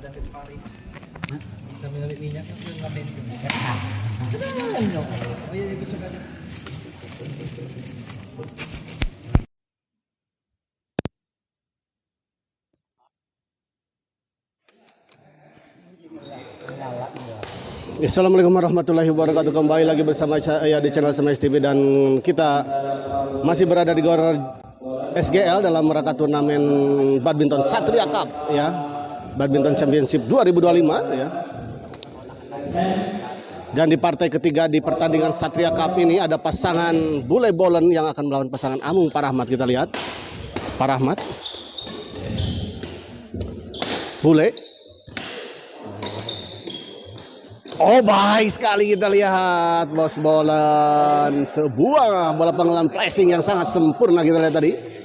Sambil ngambil minyak kan ngamen itu. Oh iya itu suka. Assalamualaikum warahmatullahi wabarakatuh. Kembali lagi bersama saya di channel Smash TV dan kita masih berada di Gor SGL dalam rangka turnamen badminton Satria Cup ya. Badminton Championship 2025 ya. Dan di partai ketiga di pertandingan Satria Cup ini ada pasangan Bule Bolen yang akan melawan pasangan Amung Parahmat. Kita lihat Parahmat Bule. Oh baik sekali kita lihat Bos Bolen, sebuah bola pengelalan flashing yang sangat sempurna kita lihat tadi.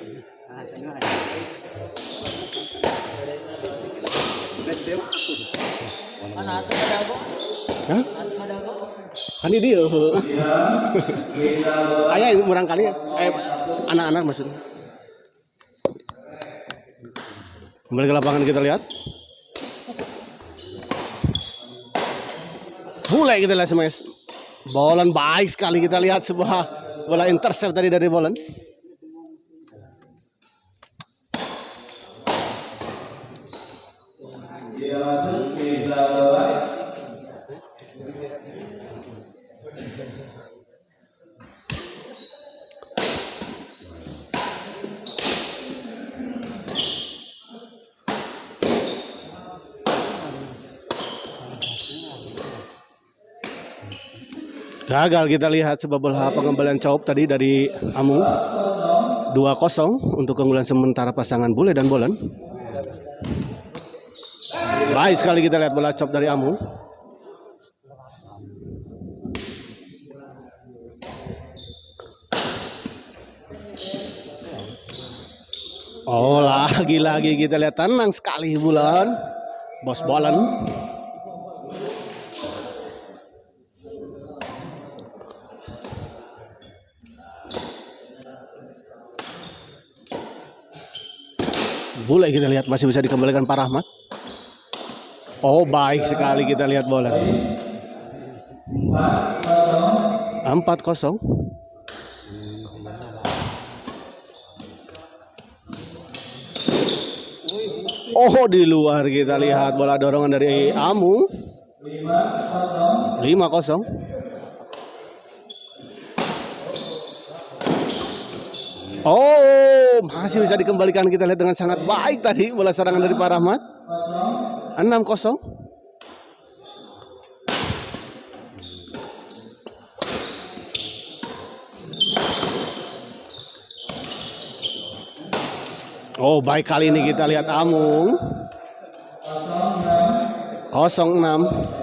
Hah? Kan ini dia. Ayah ini murang kali anak-anak maksudnya. Kembali ke lapangan kita lihat. Mulai kita lihat Smash. Bolen baik sekali kita lihat sebuah bola intercept tadi dari Bolen. Gagal kita lihat sebuah bola pengembalian caup tadi dari Amung. 2-0 untuk keunggulan sementara pasangan Bule dan Bolen. Baik sekali kita lihat bola caup dari Amung. Oh lagi-lagi kita lihat tenang sekali Bulan. Bos Bolen. Bule kita lihat masih bisa dikembalikan Parahmat. Oh baik sekali kita lihat bola. 4-0. Oh di luar kita lihat bola dorongan dari Amung. 5-0. Oh, masih bisa dikembalikan kita lihat dengan sangat baik tadi bola serangan dari Parahmat. 6-0. Oh, baik kali ini kita lihat Amung. 0-6.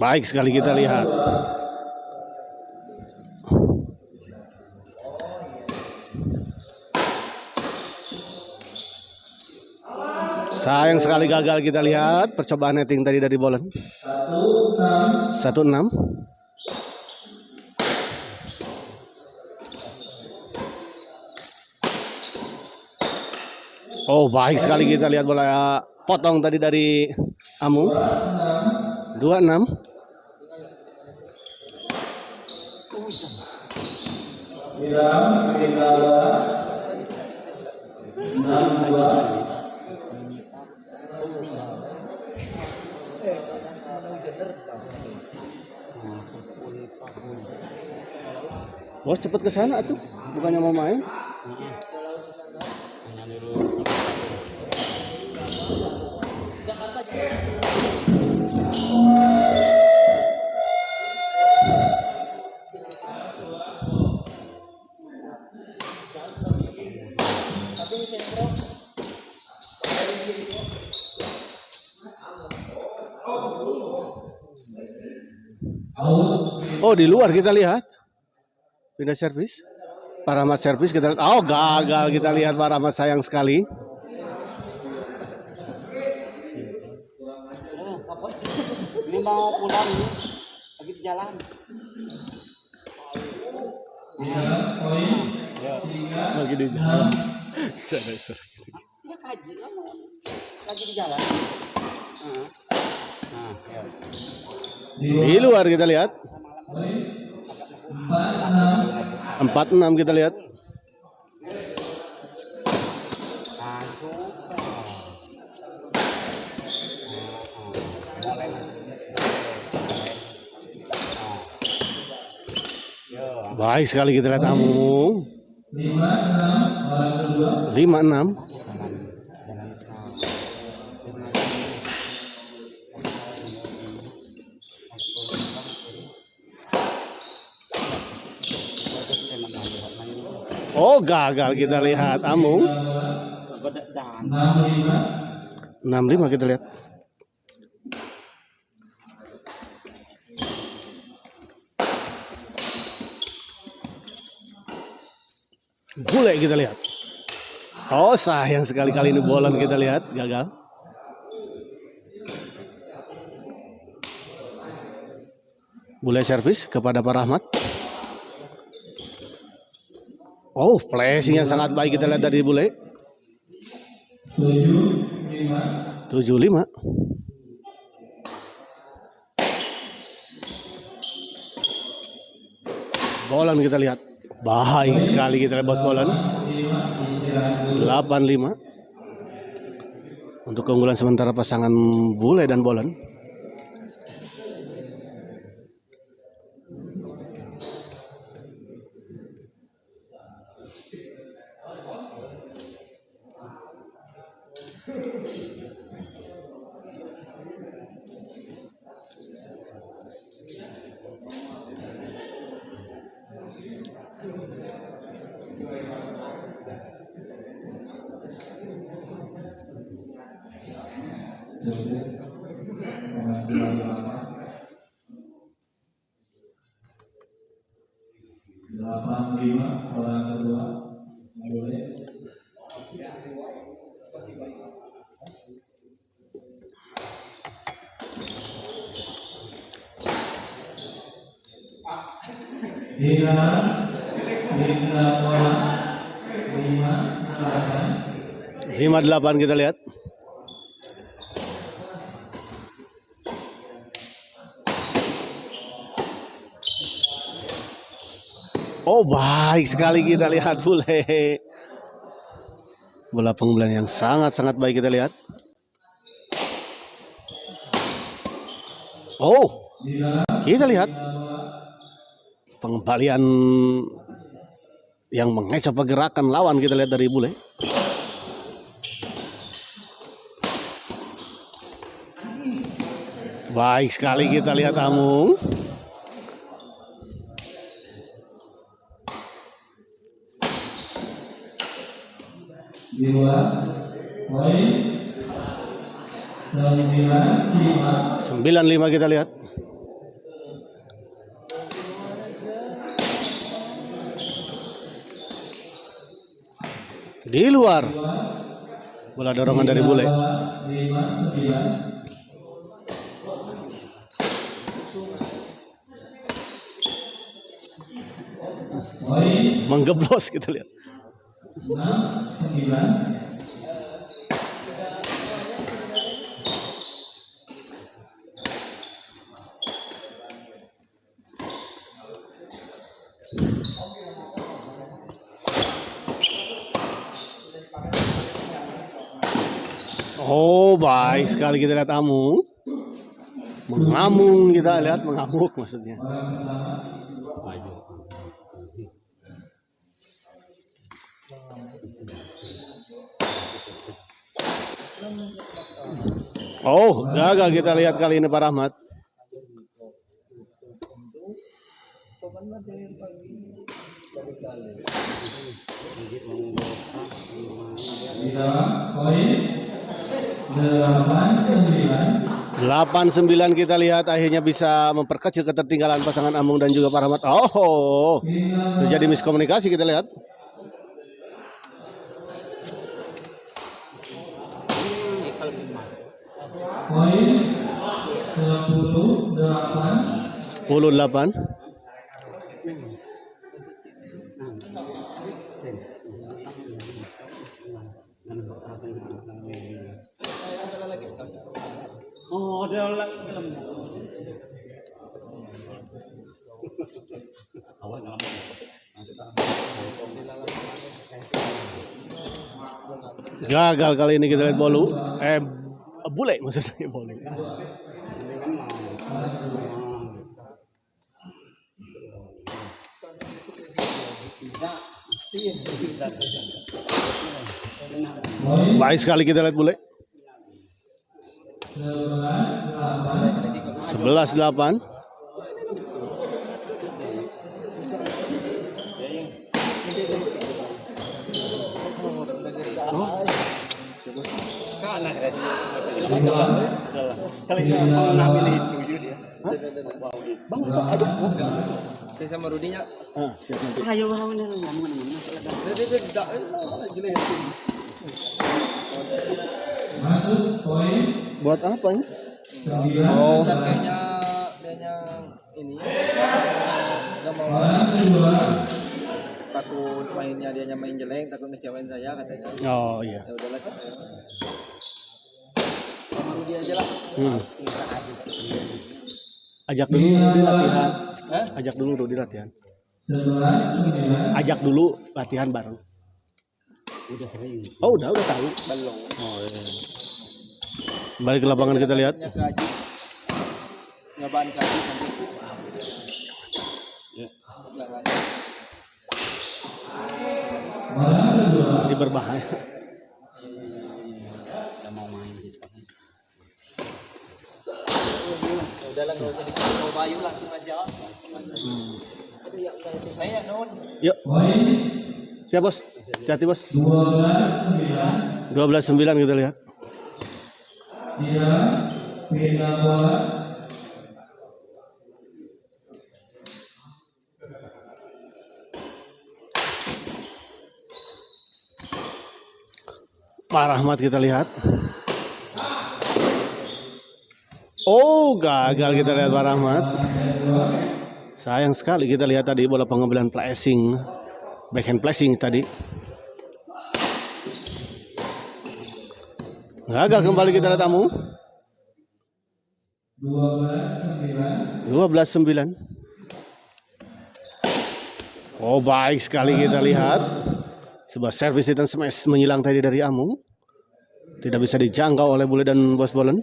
Baik sekali kita lihat. Sayang sekali gagal kita lihat percobaan netting tadi dari Bolen. 1-6. Oh baik sekali kita lihat bola potong tadi dari Amung. 2-6. Bos cepet ke sana tuh, bukannya mau main. Oh di luar kita lihat pindah servis Parahmat servis kita lihat. Oh gagal kita lihat Parahmat sayang sekali. Ini mau pulang lagi di jalan. Ya, poin. Ya. Lagi di jalan. Ya kaji lah, lagi di jalan. Di luar kita lihat. 46 kita lihat. Baik sekali kita lihat Amung. 56. Oh, gagal kita lihat Amung. 65 kita lihat. Bule kita lihat. Oh, sayang sekali kali ini bolan kita lihat gagal. Bule servis kepada Pak Rahmat. Oh, flashing yang sangat baik kita lihat dari Bule. 75. Bolan kita lihat. Baik sekali kita lihat bos bolan. 85. Untuk keunggulan sementara pasangan Bule dan Bolan. Orang kedua, lima delapan kita lihat. Oh, baik sekali kita lihat Bule. Bola pengumpulan yang sangat-sangat baik kita lihat. Oh, kita lihat pengembalian yang mengecoh pergerakan lawan kita lihat dari Bule. Baik sekali kita lihat Amung. di luar poin 95 kita lihat. Di luar bola dorongan dari Bule. 59 Menggeblos kita lihat. 69 Oh, baik sekali kita lihat Amung. Mengamung kita lihat, mengamuk maksudnya. Oh, gagal kita lihat kali ini Pak Rahmat. di dalam poin 89 kita lihat akhirnya bisa memperkecil ketertinggalan pasangan Amung dan juga Pak Rahmat. Oh, terjadi miskomunikasi kita lihat. poin 10-8 10-8. Gagal kali ini kita lihat bolu. Bule maksud saya bolu. Baik sekali kita lihat bule. 11-8. Kali mau ngambil itu dia. Bang, sok aja. Saya sama Rudinya. Ayo bang, Masuk poin. Buat apa ini? 9. Oh, kayaknya ini nggak mau Orang kedua. takut mainnya dia main jelek, takut ngecewain saya katanya. oh iya. Ya udahlah. Sama Rudi aja lah. Ajak dulu Rudi latihan. Ajak dulu Rudi latihan. 11-9. Ajak dulu latihan bareng. Udah sering. Oh udah tahu. Belum. Oh iya. Balik ke lapangan kita lihat. Nyobaan kaji nanti. Ya. Orang kedua. Ini berbahaya. Udah mau main gitu. Udahlah nggak usah dikasih Bayu langsung aja. Saya non. Yuk, Poin. siap bos. Hati bos. 12-9. 12-9 kita lihat. Tidak. Pindah bola. Pak Rahmat kita lihat. Oh gagal kita lihat Pak Rahmat. Sayang sekali kita lihat tadi bola pengambilan placing, backhand placing tadi. Gagal kembali kita lihat tamu. 12-9. 12-9. Oh baik sekali kita lihat. Sebuah servis dan smash menyilang tadi dari Amung. Tidak bisa dijangkau oleh Bule dan Bos Bolen.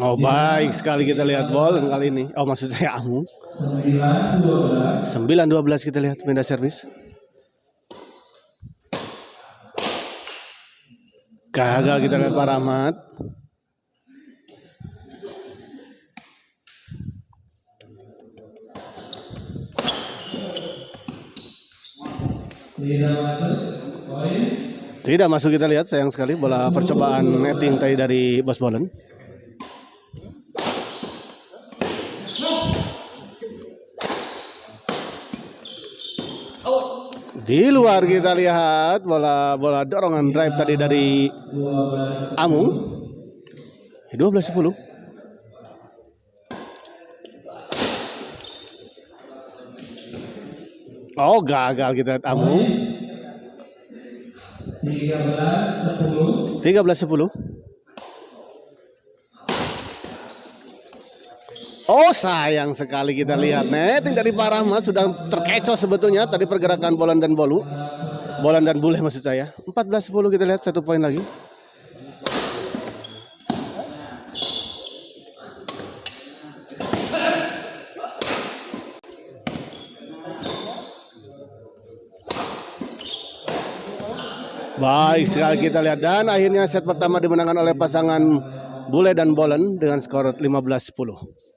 Oh baik sekali kita lihat Bolen kali ini. Oh maksud saya Amung. 9-12. 9-12 kita lihat pindah servis. Gagal kita lihat Pak Rahmat. Tidak masuk. Poin. Tidak masuk kita lihat, sayang sekali bola percobaan netting tadi dari Bos Bolen. Di luar kita lihat bola dorongan drive tadi dari 12. Amung. 12-10. Oh gagal kita lihat Amung. 13-10. 13-10. Oh sayang sekali kita lihat netting dari Pak Rahmat sudah terkecoh sebetulnya tadi pergerakan Bolan dan Bolu. Bolan dan Bule maksud saya. 14-10 kita lihat 1 poin lagi. Baik sekali kita lihat dan akhirnya set pertama dimenangkan oleh pasangan Bule dan Bolen dengan skor 15-10.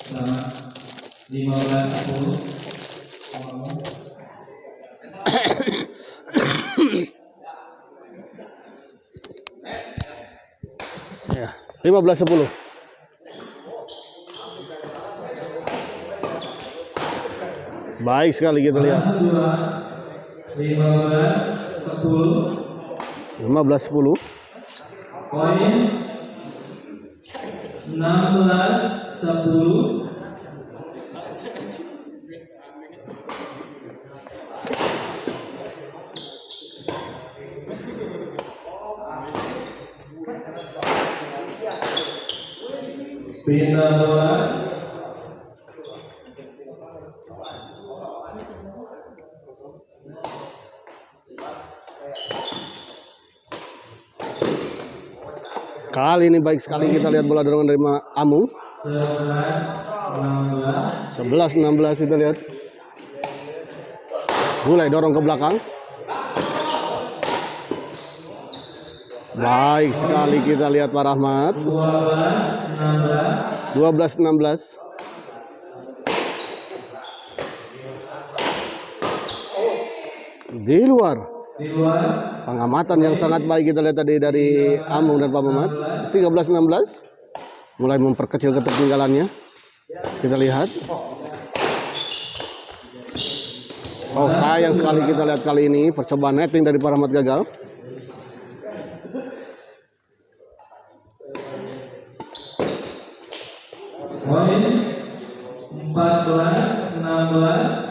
Sama. 15-10. Ya, 15-10. Baik sekali kita lihat. 15-10. 15-10. Poin 16-10. Pindah bola. Kali ini baik sekali kita lihat bola dorongan dari Amung. 11-16. 11-16 kita lihat. Mulai dorong ke belakang. Baik sekali kita lihat Pak Rahmat. 12-16. Di luar. Pengamatan yang sangat baik kita lihat tadi dari Amung dan Pak Mamat. 13-16. Mulai memperkecil ketertinggalannya. Kita lihat. Oh, sayang sekali kita lihat kali ini percobaan netting dari Pak Rahmat gagal. Poin 14-16.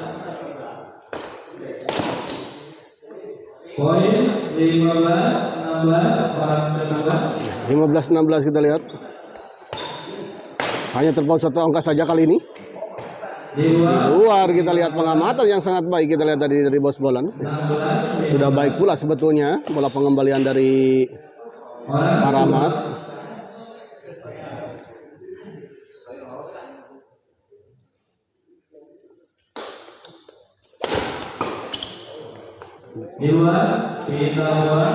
Poin 15-16. 15-16 kita lihat. Hanya terpaut satu angka saja kali ini. Di luar kita lihat pengamatan yang sangat baik kita lihat tadi dari Bos Bolan. Sudah baik pula sebetulnya bola pengembalian dari Pak Rahmat. Di luar, pindah bola.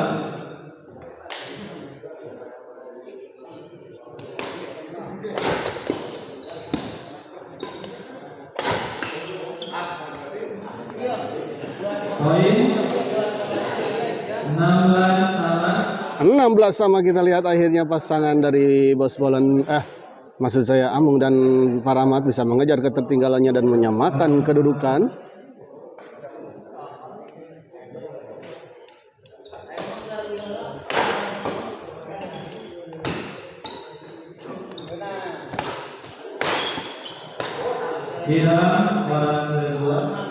Poin 16 sama kita lihat akhirnya pasangan dari Bos Bolan maksud saya Amung dan Pak Rahmat bisa mengejar ketertinggalannya dan menyamakan kedudukan. di dalam orang kedua.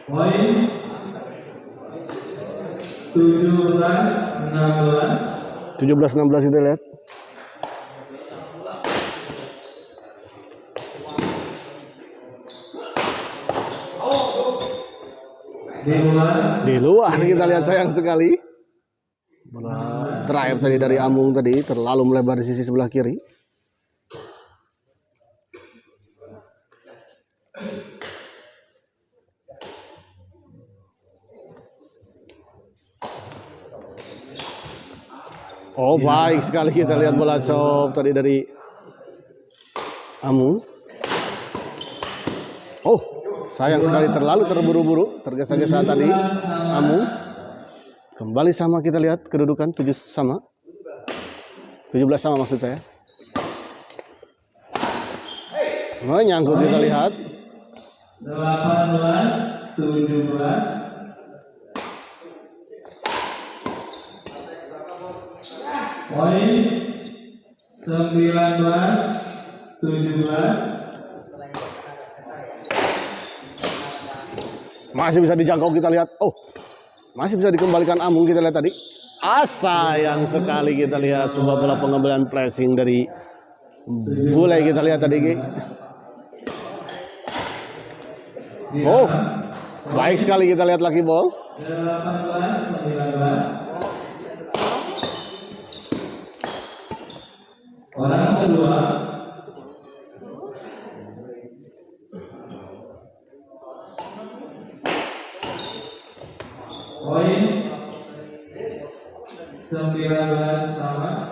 Poin 17-16. 17-16 kita lihat. Di luar kita lihat sayang sekali. Bola drive tadi dari Amung tadi terlalu melebar di sisi sebelah kiri. Oh, baik sekali kita lihat bola chop tadi dari Amung. Oh, sayang sekali terlalu terburu-buru, tergesa-gesa tadi Amung. Kembali sama kita lihat kedudukan 17 sama maksud saya. Menyangkut kita lihat. 18-17. Poin 19-17. Masih bisa dijangkau kita lihat. Oh, masih bisa dikembalikan Amung kita lihat tadi. Sayang sekali kita lihat sebuah bola pengembalian pressing dari Bule kita lihat tadi. Oh, baik sekali kita lihat lucky ball. 18-19. Orang kedua. Poin 19 sama.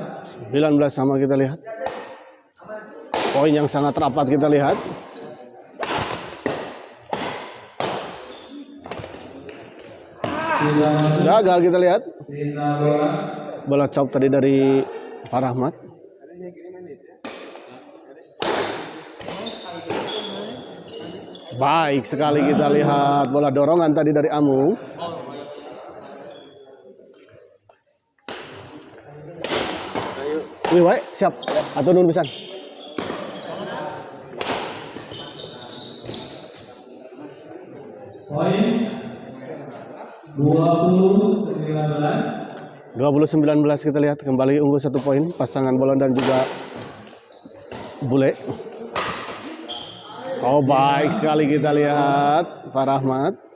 19 sama kita lihat. Poin yang sangat rapat kita lihat. Tidak masuk. Gagal kita lihat. Tina bola. Bola chop tadi dari Pak Rahmat. Baik sekali kita lihat bola dorongan tadi dari Amung. Wih, baik, siap. Atau nun pisan. Poin 20-19. 20-19 kita lihat kembali unggul 1 poin pasangan Bolon dan juga Bule. Oh, baik sekali kita lihat Pak Rahmat.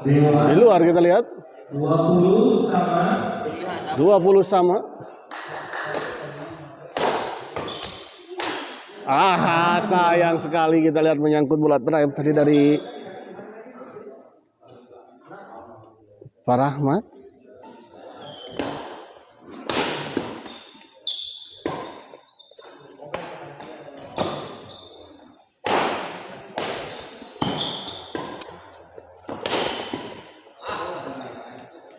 Di luar kita lihat 20 sama. 20 sama. Sayang sekali kita lihat menyangkut bola drive tadi dari Pak Rahmat.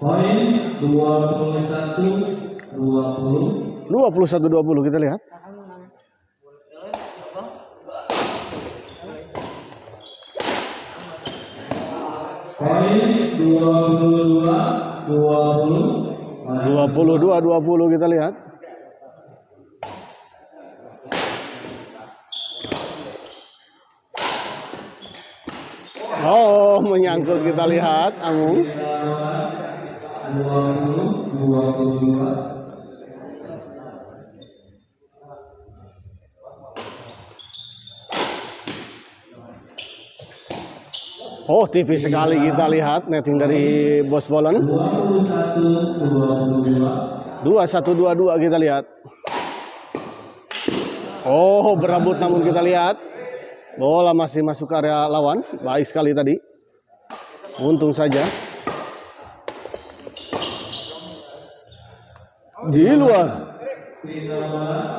Poin 21-20. 21-20 kita lihat. Poin 22-20. 22-20 kita lihat. Oh, menyangkut kita lihat Amung. 20-22. Oh, tipis sekali kita lihat netting dari Bos Bolon. 21-22. 21-22 kita lihat. Oh, berebut namun kita lihat bola masih masuk ke area lawan. Baik sekali tadi. Untung saja. Di luar. Final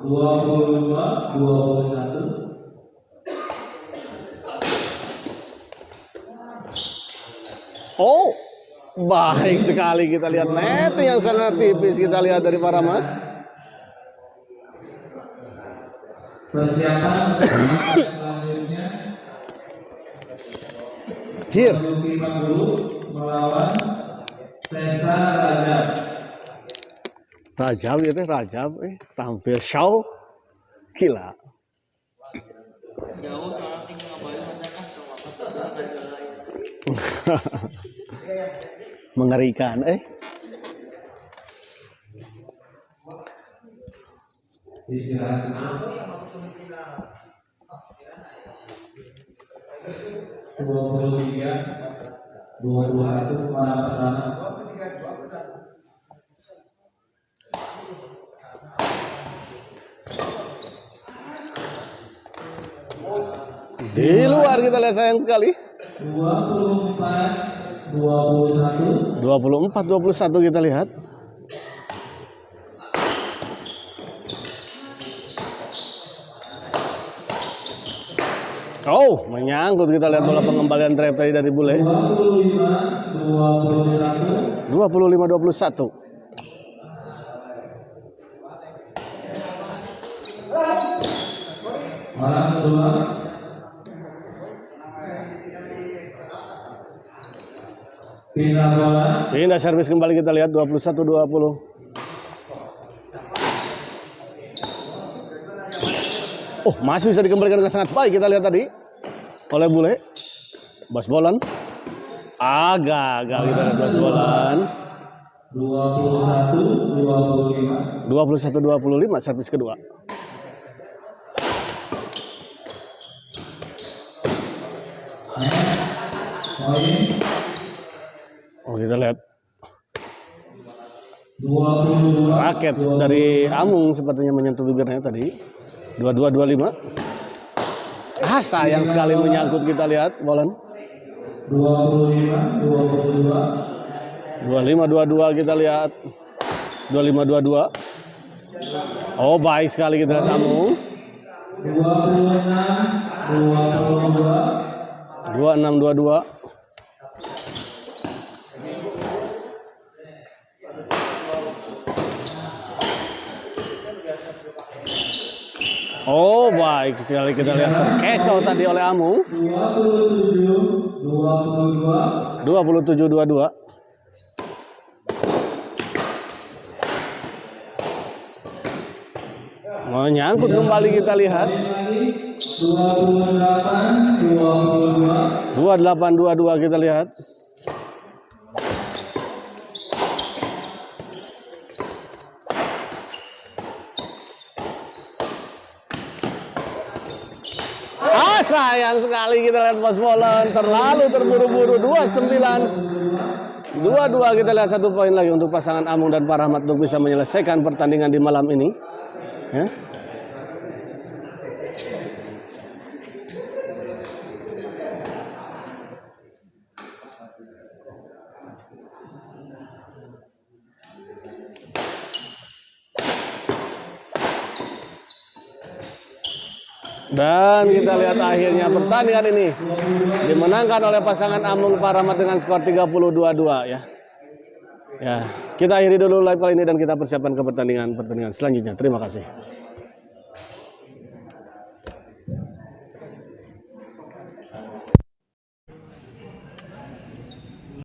22-21. Oh, baik sekali kita lihat netting yang sangat tipis kita lihat dari Pak Rahmat. Persiapan selanjutnya. Cheer. Suzuki Manggulu melawan Sesa Rajab. Rajab itu Rajab tampil show gila. Jauh soalnya tinggal ngapain Mengerikan Istirahat. 23-21 para pertama. Di luar kita lihat sayang sekali. 24-21. 24-21 kita lihat. Oh, menyangkut kita lihat bola pengembalian drive tadi dari Bule. 25-21. 25-21. Orang kedua. Pindah bola. Pindah servis kembali kita lihat 21-20. Oh, masih bisa dikembalikan dengan sangat baik kita lihat tadi oleh Bule. Bos Bolon. Gagal kita lihat Bos Bolon. 21-25. 21-25 servis kedua. Poin Oh, kita lihat 22. Raket dari Amung sepertinya menyentuh bibirnya tadi. 22-25. Ah, sayang sekali menyangkut, kita lihat Bolan. 25, 22. 25-22 kita lihat. 25-22. Oh, baik sekali kita lihat Amung. 26, 22. 26-22. Oh, baik sekali kita lihat terkecoh tadi oleh Amung. 27, 22. 27-22. Menyangkut kembali kita lihat. 28, 22. 28-22 kita lihat. Ah, sayang sekali kita lihat Bos Bolan terlalu terburu-buru. 29-22 kita lihat 1 poin lagi untuk pasangan Amung dan Pak Rahmat untuk bisa menyelesaikan pertandingan di malam ini. Ya. Dan kita lihat akhirnya pertandingan ini dimenangkan oleh pasangan Amung Pak Rahmat dengan skor 30-22 ya. Ya, kita akhiri dulu live kali ini dan kita persiapkan ke pertandingan selanjutnya. Terima kasih.